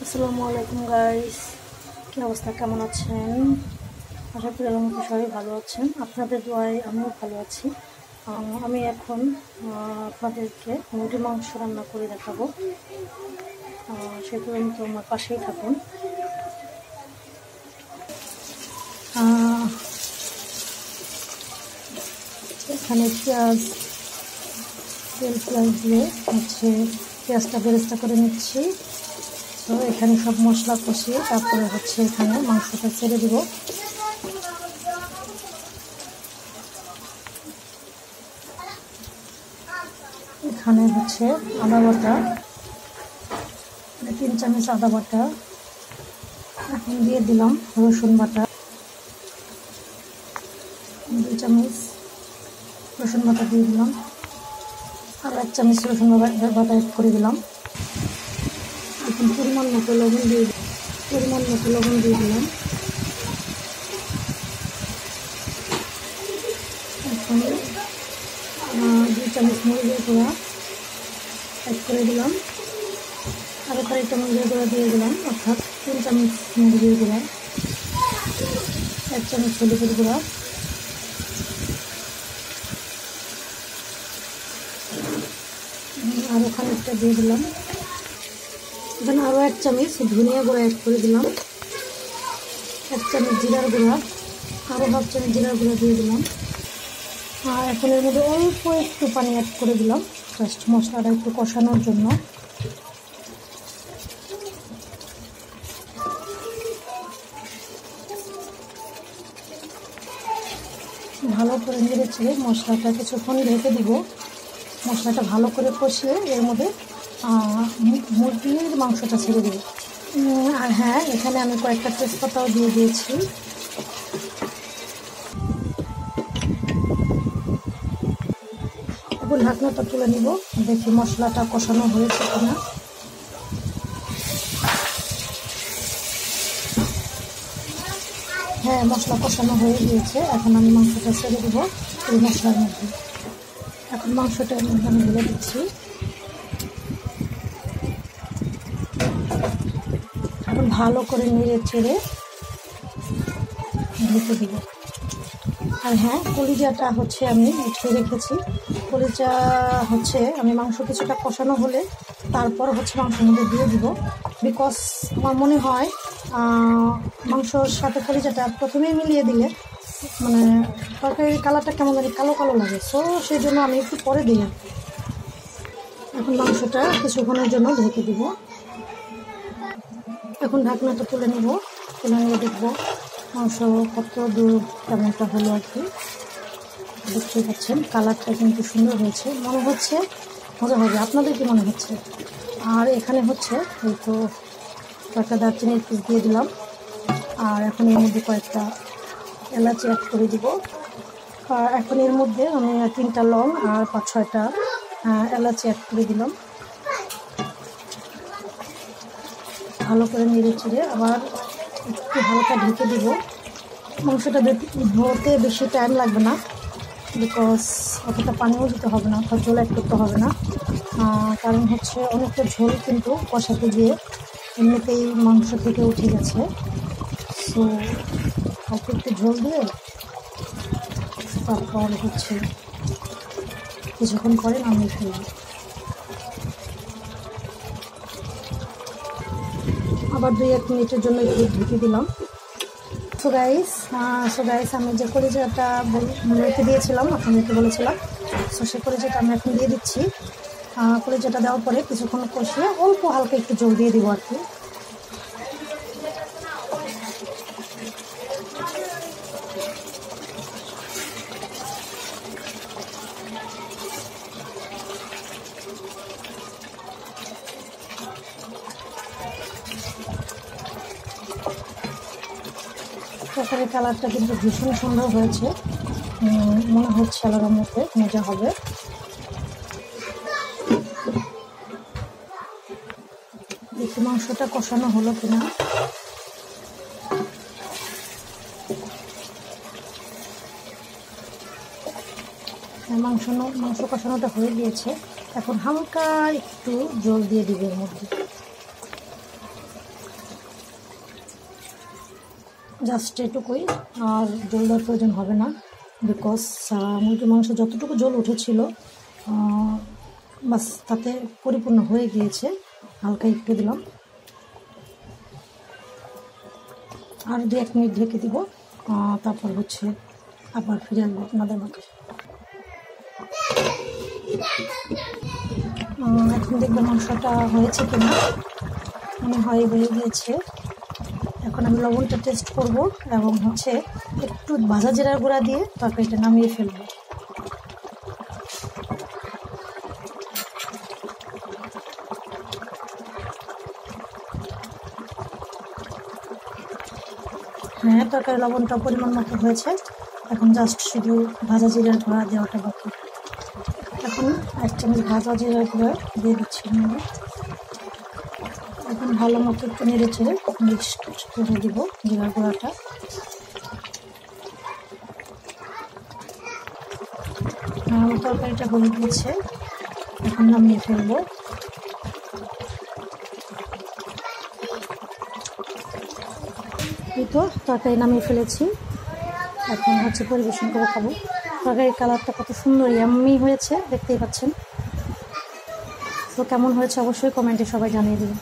আসসালামু আলাইকুম গাইস, কি অবস্থা, কেমন আছেন? আশা করি আমাকে সবাই ভালো আছেন। আপনাদের দোয়ায় আমিও ভালো আছি। আমি এখন আপনাদেরকে মুরগির মাংস রান্না করে দেখাবো। সে পর্যন্ত আমার পাশেই থাকুন। এখানে পেঁয়াজ দিয়ে হচ্ছে পেঁয়াজটা বেরেস্তা করে নিচ্ছি। তো এখানে সব মশলা কষিয়ে তারপরে হচ্ছে এখানে মাংসটা ছেড়ে দিব। এখানে হচ্ছে আদা বাটা, 3 চামচ আদা বাটা, এখন দিয়ে দিলাম রসুন বাটা 2 চামচ রসুন বাটা দিয়ে দিলাম, আর 1 চামচ রসুন বাটা অ্যাড করে দিলাম। এখন পরিমাণ মতো লবণ দিয়ে দিলাম। এখন 2 চামচ মরিচের গুঁড়া অ্যাড করে দিলাম, আরও খানিকটা মরিচের গুঁড়া দিয়ে দিলাম, অর্থাৎ 3 চামচ মরিচের গুঁড়া, 1 চামচ হলুদের গুঁড়া, আরও খানিকটা দিয়ে দিলাম। এখানে আরও 1 চামচ ধনিয়া গুঁড়া অ্যাড করে দিলাম, 1 চামচ জিরার গুঁড়া, আরও 1/2 চামচ জিরার গুঁড়া দিয়ে দিলাম। আর এখন এর মধ্যে অল্প একটু পানি অ্যাড করে দিলাম, জাস্ট মশলাটা একটু কষানোর জন্য। ভালো করে নেড়ে চেড়ে মশলাটা কিছুক্ষণ ঢেকে দিব। মশলাটা ভালো করে কষিয়ে এর মধ্যে মুরগির মাংসটা ছেড়ে দেব। আর হ্যাঁ, এখানে আমি কয়েকটা তেজপাতাও দিয়ে দিয়েছি। এখন ঢাকনাটা তুলে নিব, দেখি মশলাটা কষানো হয়েছে কিনা। হ্যাঁ, মশলা কষানো হয়ে গিয়েছে। এখন আমি মাংসটা ছেড়ে দেবো এই মশলার মধ্যে। এখন মাংসটা এর মধ্যে আমি ঢেলে দিচ্ছি। এখন ভালো করে নেড়ে চেড়ে ঢেকে দিব। আর হ্যাঁ, কলিজাটা হচ্ছে আমি উঠিয়ে রেখেছি। কলিজা হচ্ছে আমি মাংস কিছুটা কষানো হলে তারপর হচ্ছে মাংসের মধ্যে দিয়ে দিব, বিকজ আমার মনে হয় মাংসর সাথে কলিজাটা প্রথমেই মিলিয়ে দিলে মানে তরকারির কালারটা কেমন জানি কালো কালো লাগে, সো সেই জন্য আমি একটু পরে দিই। এখন মাংসটা কিছুক্ষণের জন্য ঢেকে দিব। এখন ঢাকনাটা তুলে নিব দেখবো মাংস কত দূর কেমনটা হলো আর কি। দেখতে পাচ্ছেন কালারটা কিন্তু সুন্দর হয়েছে, মনে হচ্ছে মজা হবে। আপনাদের কি মনে হচ্ছে? আর এখানে হচ্ছে এই তো কয়েকটা দারচিনির পিস দিয়ে দিলাম, আর এখন এর মধ্যে কয়েকটা এলাচি অ্যাড করে দিব। আর এখন এর মধ্যে আমি 3টা লং আর 5-6টা এলাচি অ্যাড করে দিলাম। ভালো করে নেড়ে চেড়ে আবার একটু হালকা ঢেকে দেবো। মাংসটা ধোতে বেশি টাইম লাগবে না, বিকজ অতটা পানিও দিতে হবে না, অর্থাৎ ঝোল অ্যাড করতে হবে না। কারণ হচ্ছে অনেকটা ঝোল কিন্তু কষাতে গিয়ে এমনিতেই মাংস থেকে উঠে গেছে। সো অল্প একটু ঝোল দিয়ে তারপর হচ্ছে কিছুক্ষণ পরে নামিয়ে ফেলব। আবার 2-1 মিনিটের জন্য একটু ঢেকে দিলাম। সো গাইস আমি যে কলিজাটা রেখে দিয়েছিলাম, আপনাদেরকে বলেছিলাম, সো সেই কলিজাটা আমি এখন দিয়ে দিচ্ছি। কলিজাটা দেওয়ার পরে কিছুক্ষণ কষিয়ে অল্প হালকা একটু জল দিয়ে দিব আর কি। তরকারির কালারটা কিন্তু ভীষণ সুন্দর হয়েছে, মনে হচ্ছে আলাদার মধ্যে মজা হবে। দেখি মাংসটা কষানো হলো কিনা। মাংস কষানোটা হয়ে গিয়েছে। এখন হালকা একটু জল দিয়ে দিবে এর মধ্যে। জাস্ট এটুকুই, আর জল দেওয়ার প্রয়োজন হবে না, বিকজ মুরগির মাংস যতটুকু জল উঠেছিল বাস তাতে পরিপূর্ণ হয়ে গিয়েছে। হালকা একটু দিলাম, আর 2-1 মিনিট ঢেকে দিব, তারপর হচ্ছে আবার ফিরে আসবো আপনাদের মাঝে। এখন দেখবো মাংসটা হয়েছে কিনা, মনে হয় হয়ে গিয়েছে। এখন আমি লবণটা টেস্ট করব এবং হচ্ছে একটু ভাজা জিরার গুঁড়া দিয়ে তরকারিটা নামিয়ে ফেলবো। হ্যাঁ, তরকারি লবণটা পরিমাণ মতো হয়েছে। এখন জাস্ট শুধু ভাজা জিরার গুঁড়া দেওয়াটা বাকি। এখন 1 চামচ ভাজা জিরার গুঁড়া দিয়ে দিচ্ছি। এখন ভালো মতো একটু নেড়ে চেড়ে মিক্স করে দিব জিরার গুঁড়াটা। আমার তরকারিটা হয়ে গিয়েছে, এখন নামিয়ে ফেলবো। এই তো তরকারি নামিয়ে ফেলেছি, এখন হচ্ছে পরিবেশন করে খাবো। তরকারির কালারটা কত সুন্দর ইয়াম্মি হয়েছে, দেখতেই পাচ্ছেন। তো কেমন হয়েছে অবশ্যই কমেন্টে সবাই জানিয়ে দিবেন।